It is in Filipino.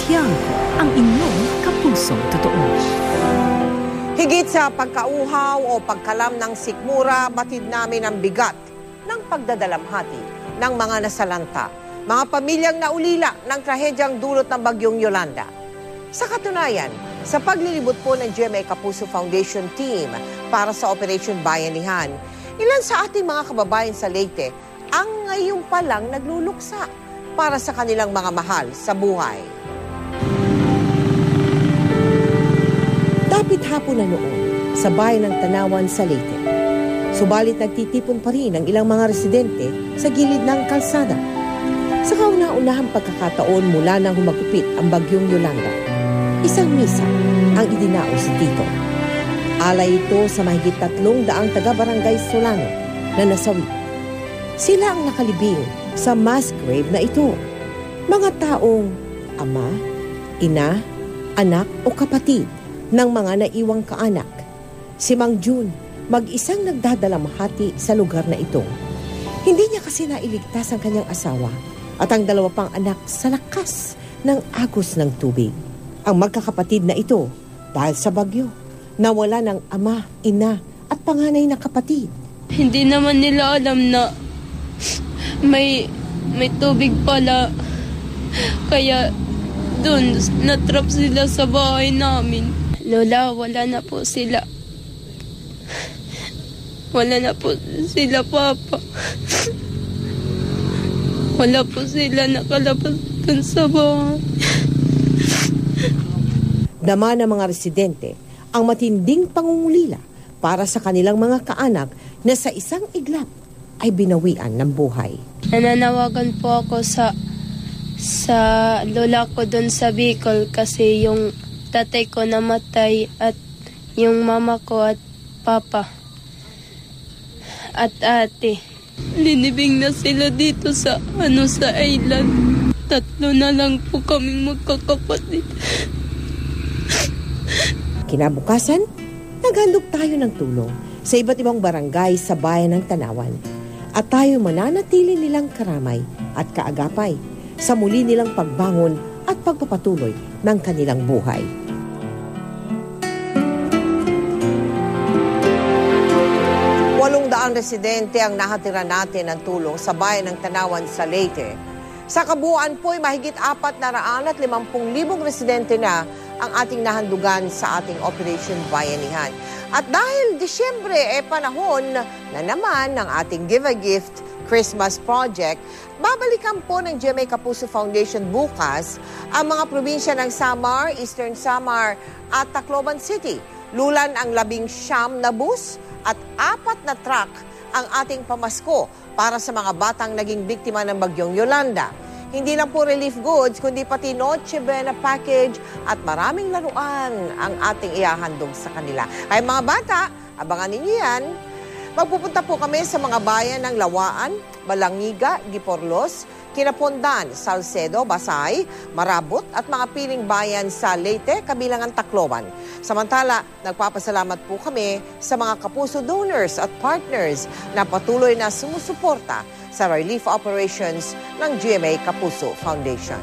Tiangco, ang inyong kapusong totoo. Higit sa pagkauhaw o pagkalam ng sikmura, batid namin ang bigat ng pagdadalamhati ng mga nasalanta, mga pamilyang naulila ng trahedyang dulot ng bagyong Yolanda. Sa katunayan, sa paglilibot po ng GMA Kapuso Foundation Team para sa Operation Bayanihan, ilan sa ating mga kababayan sa Leyte ang ngayon pa lang nagluluksa para sa kanilang mga mahal sa buhay. Dapit hapon na noon sa bayan ng Tanawan sa Leyte. Subalit nagtitipon pa rin ang ilang mga residente sa gilid ng kalsada. Sa kauna-unahang pagkakataon mula nang humagupit ang bagyong Yolanda, isang misa ang idinaos dito. Alay ito sa mahigit 300 taga-barangay Solano na nasawi. Sila ang nakalibing sa mass grave na ito. Mga taong ama, ina, anak o kapatid ng mga naiwang kaanak. Si Mang June, mag-isang nagdadalamhati sa lugar na ito. Hindi niya kasi nailigtas ang kanyang asawa at ang 2 pang anak sa lakas ng agos ng tubig. Ang magkakapatid na ito, dahil sa bagyo, nawala ng ama, ina at panganay na kapatid. Hindi naman nila alam na may tubig pala. Kaya doon, natrap sila sa bahay namin. Lola, wala na po sila. Wala na po sila, Papa. Wala po sila nakalabas dun sa bahay. Dama ng mga residente ang matinding pangungulila para sa kanilang mga kaanak na sa isang iglap ay binawian ng buhay. Nananawagan po ako sa lola ko doon sa Bicol kasi yung tatay ko namatay at yung mama ko at papa at ate. Linibing na sila dito sa island. 3 na lang po kaming magkakapatid. Kinabukasan, naghandog tayo ng tulong sa iba't ibang barangay sa bayan ng Tanawan at tayo mananatili nilang karamay at kaagapay sa muli nilang pagbangon at pagpapatuloy ng kanilang buhay. Walong residente ang nahatira natin ng tulong sa bayan ng Tanawan sa Leyte. Sa kabuuan po ay mahigit 450,000 residente na ang ating nahandugan sa ating Operation Bayanihan. At dahil Disyembre panahon na naman ng ating Give a Gift Christmas Project, babalikan po ng GMA Kapuso Foundation bukas ang mga probinsya ng Samar, Eastern Samar at Tacloban City. Lulan ang 19 na bus at 4 na truck ang ating pamasko para sa mga batang naging biktima ng bagyong Yolanda. Hindi lang po relief goods, kundi pati Noche Buena package at maraming laruan ang ating ihahandog sa kanila. Ay mga bata, abangan ninyo yan. Magpupunta po kami sa mga bayan ng Lawaan, Balangiga, Giporlos, Kinapondan, Salcedo, Basay, Marabot at mga piling bayan sa Leyte, kabilang ang Tacloban. Samantala, nagpapasalamat po kami sa mga kapuso donors at partners na patuloy na sumusuporta sa relief operations ng GMA Kapuso Foundation.